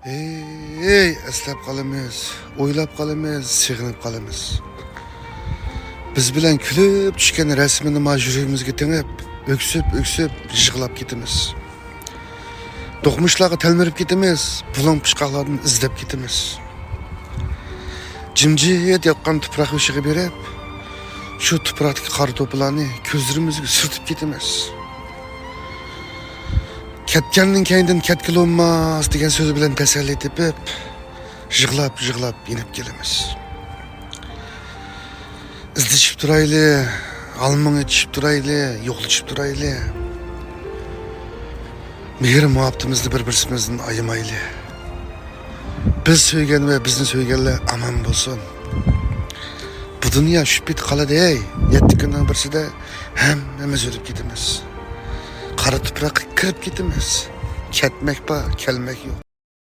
Ey, eslab qolamiz, o'ylab qolamiz, sig'inib qolamiz. Biz bilan kulib tushgan rasmini yuragimizga tengib, öksüp yig'lab ketamiz. Do'qmushlarga telmirib ketamiz, bulang pishqoqlardan izlab ketamiz. Jimjit yotgan tuproq eshigi berib, shu tuproqdagi qor to'plarni ko'zlarimizga surtib ketamiz. Ketganning keyindan ketgil olmaz degan so'z bilan tasalli tepib, yig'lab yenib kelamiz. İzlashib turayli, almini ichib turayli, yo'qlashib turayli. Mehr muhabbatimizni bir-birimizdan ayamayli. Biz söygen ve bizni söygenler aman bo'lsin. Bu dünya şüphit qoladi ey. 7 kundan birisida hammamiz o'lib ketamiz. Qara tuproqqa kirib ketamiz. Ketmek bor, kelmek yo'q.